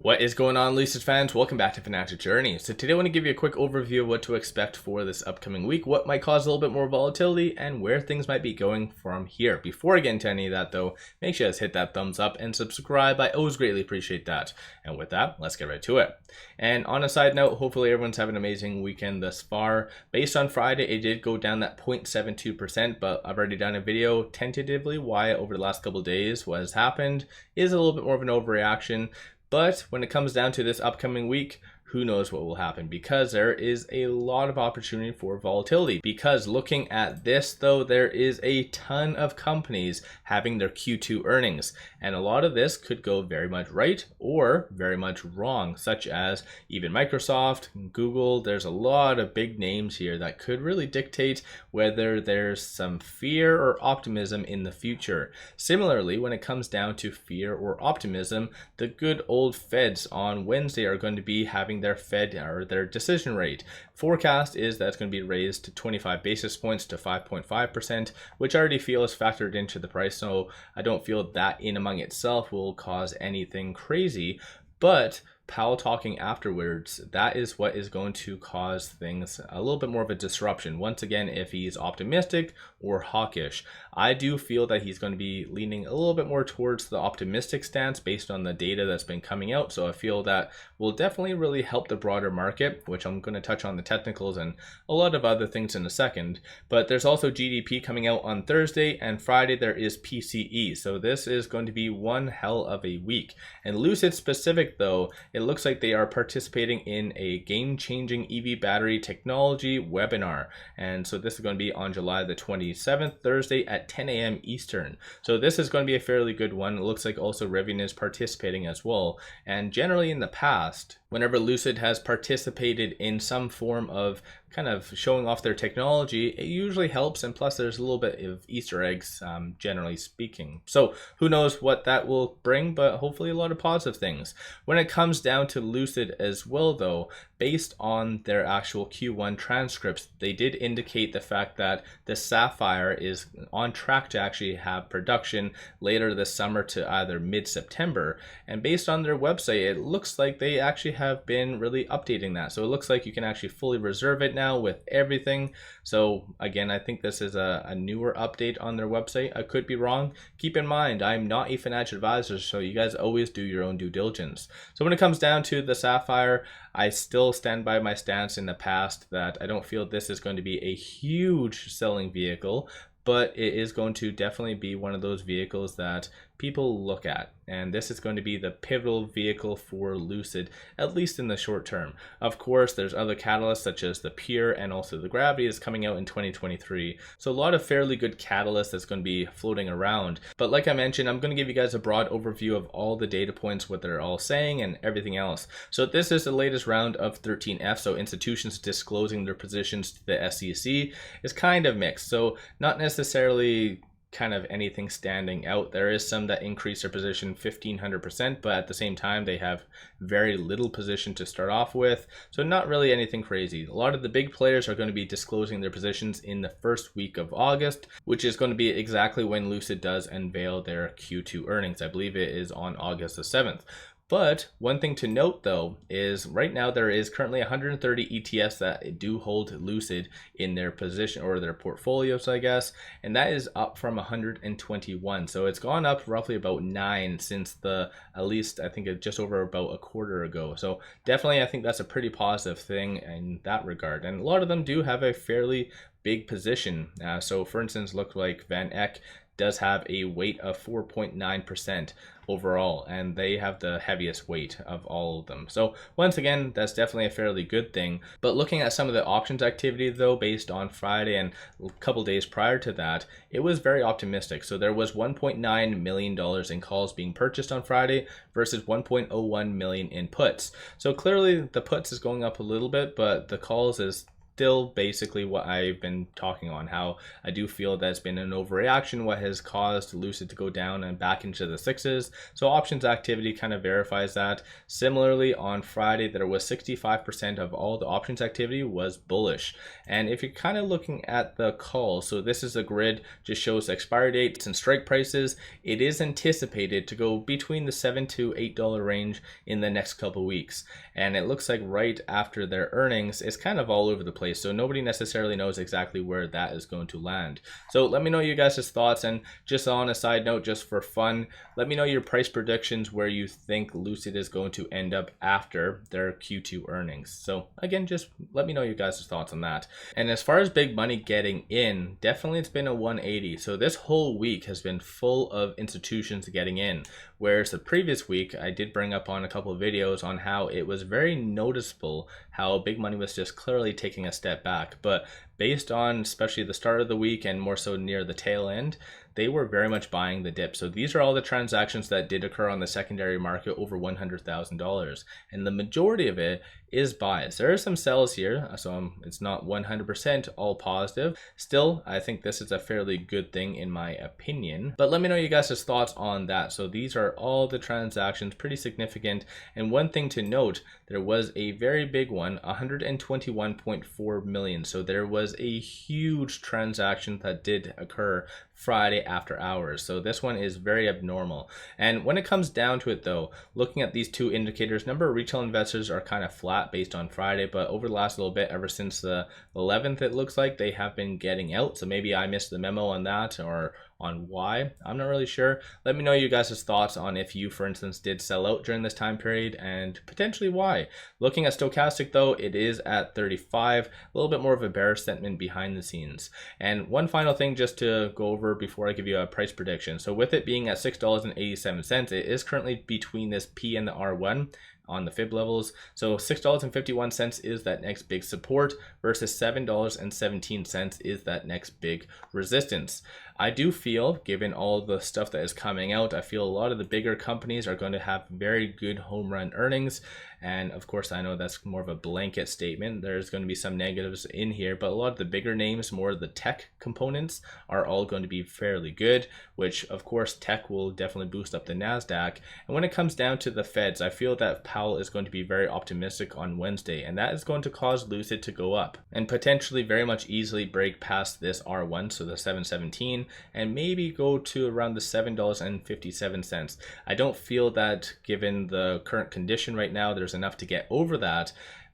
What is going on, Lucid fans? Welcome back to Financial Journey. So today I want to give you a quick overview of what to expect for this upcoming week, what might cause a little bit more volatility, and where things might be going from here. Before I get into any of that though, make sure you guys hit that thumbs up and subscribe. I always greatly appreciate that. And with that, let's get right to it. And on a side note, hopefully everyone's having an amazing weekend thus far. Based on Friday, it did go down that 0.72%, but I've already done a video tentatively why over the last couple of days what has happened is a little bit more of an overreaction. But when it comes down to this upcoming week, who knows what will happen, because there is a lot of opportunity for volatility. Because looking at this though, there is a ton of companies having their Q2 earnings, and a lot of this could go very much right or very much wrong, such as even Microsoft, Google. There's a lot of big names here that could really dictate whether there's some fear or optimism in the future. Similarly, when it comes down to fear or optimism, the good old Feds on Wednesday are going to be having their Fed or their decision rate. Forecast is that it's going to be raised to 25 basis points to 5.5%, which I already feel is factored into the price. So I don't feel that in among itself will cause anything crazy, but Powell talking afterwards, that is what is going to cause things a little bit more of a disruption. Once again, if he's optimistic or hawkish, I do feel that he's going to be leaning a little bit more towards the optimistic stance based on the data that's been coming out. So I feel that will definitely really help the broader market, which I'm going to touch on the technicals and a lot of other things in a second. But there's also GDP coming out on Thursday, and Friday there is PCE. So this is going to be one hell of a week. And Lucid specific though, it looks like they are participating in a game-changing EV battery technology webinar. And so this is going to be on July the 27th, Thursday at 10 a.m. Eastern. So this is going to be a fairly good one. It looks like also Rivian is participating as well. And generally in the past, whenever Lucid has participated in some form of kind of showing off their technology, it usually helps, and plus there's a little bit of Easter eggs, generally speaking. So who knows what that will bring, but hopefully a lot of positive things. When it comes down to Lucid as well though, based on their actual Q1 transcripts, they did indicate the fact that the Sapphire is on track to actually have production later this summer to either mid-September. And based on their website, it looks like they actually have been really updating that. So it looks like you can actually fully reserve it now with everything. So again, I think this is a newer update on their website. I could be wrong. Keep in mind, I'm not a financial advisor, so you guys always do your own due diligence. So when it comes down to the Sapphire, I still stand by my stance in the past that I don't feel this is going to be a huge selling vehicle, but it is going to definitely be one of those vehicles that people look at. And this is going to be the pivotal vehicle for Lucid, at least in the short term. Of course, there's other catalysts such as the Pure and also the Gravity is coming out in 2023. So a lot of fairly good catalysts that's going to be floating around. But like I mentioned, I'm going to give you guys a broad overview of all the data points, what they're all saying and everything else. So this is the latest round of 13F. So institutions disclosing their positions to the SEC is kind of mixed. So not necessarily kind of anything standing out. There is some that increase their position 1,500%, but at the same time they have very little position to start off with, so not really anything crazy. A lot of the big players are going to be disclosing their positions in the first week of August, which is going to be exactly when Lucid does unveil their Q2 earnings. I believe it is on August the 7th. But one thing to note though is right now there is currently 130 ETFs that do hold Lucid in their position or their portfolios, I guess, and that is up from 121. So it's gone up roughly about 9 since at least I think just over about a quarter ago. So definitely I think that's a pretty positive thing in that regard. And a lot of them do have a fairly big position. So for instance, look like Van Eck does have a weight of 4.9% overall, and they have the heaviest weight of all of them. So once again, that's definitely a fairly good thing. But looking at some of the options activity though, based on Friday and a couple days prior to that, it was very optimistic. So there was $1.9 million in calls being purchased on Friday versus 1.01 million in puts. So clearly the puts is going up a little bit, but the calls is still basically what I've been talking on, how I do feel that it's been an overreaction, what has caused Lucid to go down and back into the sixes. So options activity kind of verifies that. Similarly, on Friday, there was 65% of all the options activity was bullish. And if you're kind of looking at the call, so this is a grid, just shows expiry dates and strike prices. It is anticipated to go between the $7 to $8 range in the next couple weeks. And it looks like right after their earnings, it's kind of all over the place. So nobody necessarily knows exactly where that is going to land. So let me know you guys' thoughts. And just on a side note, just for fun, let me know your price predictions where you think Lucid is going to end up after their Q2 earnings. So again, just let me know you guys' thoughts on that. And as far as big money getting in, definitely it's been a 180. So this whole week has been full of institutions getting in. Whereas the previous week, I did bring up on a couple of videos on how it was very noticeable how big money was just clearly taking a step back. But based on especially the start of the week and more so near the tail end, they were very much buying the dip. So these are all the transactions that did occur on the secondary market over $100,000. And the majority of it is buys. There are some sells here, so it's not 100% all positive. Still, I think this is a fairly good thing in my opinion. But let me know you guys' thoughts on that. So these are all the transactions, pretty significant. And one thing to note, there was a very big one, 121.4 million. So there was a huge transaction that did occur Friday after hours. So this one is very abnormal. And when it comes down to it though, looking at these two indicators, number of retail investors are kind of flat based on Friday, but over the last little bit, ever since the 11th, it looks like they have been getting out. So maybe I missed the memo on that or on why, I'm not really sure. Let me know you guys' thoughts on if you, for instance, did sell out during this time period and potentially why. Looking at stochastic though, it is at 35, a little bit more of a bearish sentiment behind the scenes. And one final thing just to go over before I give you a price prediction. So with it being at $6.87, it is currently between this P and the R1 on the fib levels. So $6.51 is that next big support versus $7.17 is that next big resistance. I do feel, given all the stuff that is coming out, I feel a lot of the bigger companies are going to have very good home run earnings. And of course, I know that's more of a blanket statement. There's going to be some negatives in here, but a lot of the bigger names, more of the tech components, are all going to be fairly good, which of course tech will definitely boost up the NASDAQ. And when it comes down to the Feds, I feel that Powell is going to be very optimistic on Wednesday, and that is going to cause Lucid to go up and potentially very much easily break past this R1, so the 717, and maybe go to around the $7.57. I don't feel that given the current condition right now, there's enough to get over that.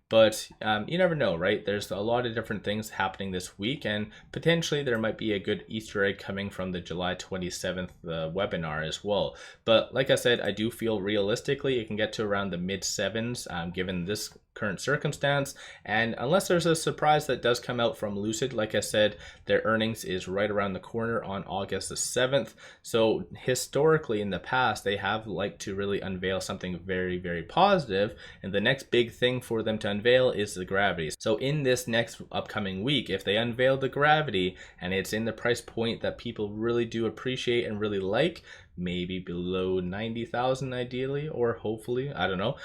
But you never know, right? There's a lot of different things happening this week, and potentially there might be a good Easter egg coming from the July 27th webinar as well. But like I said, I do feel realistically it can get to around the mid sevens given this current circumstance. And unless there's a surprise that does come out from Lucid, like I said, their earnings is right around the corner on August the 7th. So historically in the past, they have liked to really unveil something very, very positive. And the next big thing for them to unveil is the gravity. So in this next upcoming week, if they unveil the gravity and it's in the price point that people really do appreciate and really like, maybe below 90,000 ideally, or hopefully, I don't know.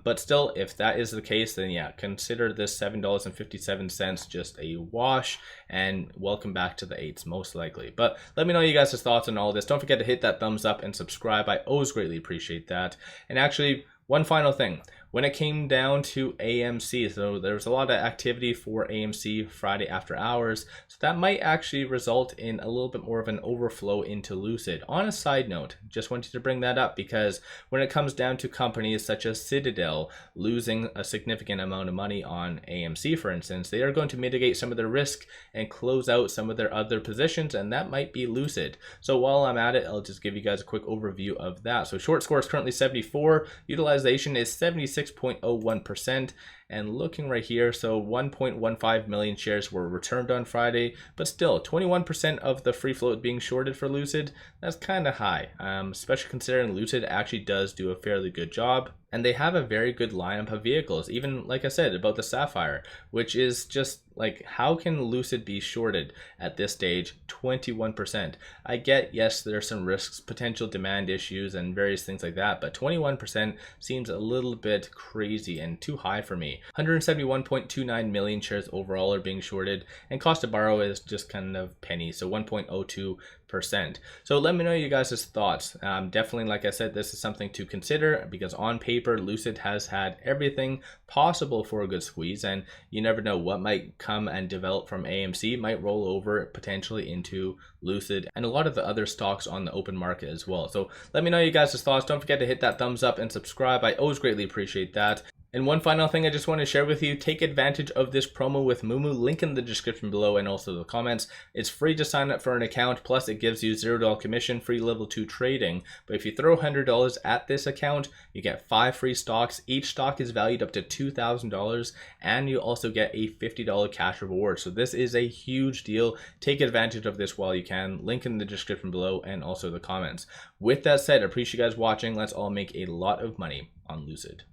But still, if that is the case, then yeah, consider this $7.57 just a wash, and welcome back to the eights most likely. But let me know you guys' thoughts on all this. Don't forget to hit that thumbs up and subscribe. I always greatly appreciate that. And actually, one final thing. When it came down to AMC, so there was a lot of activity for AMC Friday after hours, so that might actually result in a little bit more of an overflow into Lucid. On a side note, just wanted to bring that up because when it comes down to companies such as Citadel losing a significant amount of money on AMC, for instance, they are going to mitigate some of their risk and close out some of their other positions, and that might be Lucid. So while I'm at it, I'll just give you guys a quick overview of that. So short score is currently 74, utilization is 76.01%, and looking right here, so 1.15 million shares were returned on Friday, but still 21% of the free float being shorted for Lucid. That's kind of high, especially considering Lucid actually does do a fairly good job. And they have a very good lineup of vehicles, even like I said about the Sapphire, which is just like, how can Lucid be shorted at this stage? 21%. I get, yes, there's some risks, potential demand issues and various things like that, but 21% seems a little bit crazy and too high for me. 171.29 million shares overall are being shorted, and cost to borrow is just kind of pennies, so 1.02%. So let me know you guys' thoughts. Definitely, like I said, this is something to consider, because on paper Lucid has had everything possible for a good squeeze, and you never know what might come and develop from AMC, might roll over potentially into Lucid and a lot of the other stocks on the open market as well. So let me know you guys' thoughts. Don't forget to hit that thumbs up and subscribe. I always greatly appreciate that. And one final thing I just want to share with you, take advantage of this promo with Moomoo, link in the description below and also the comments. It's free to sign up for an account, plus it gives you $0 commission, free level 2 trading. But if you throw $100 at this account, you get 5 free stocks. Each stock is valued up to $2,000, and you also get a $50 cash reward. So this is a huge deal. Take advantage of this while you can. Link in the description below and also the comments. With that said, I appreciate you guys watching. Let's all make a lot of money on Lucid.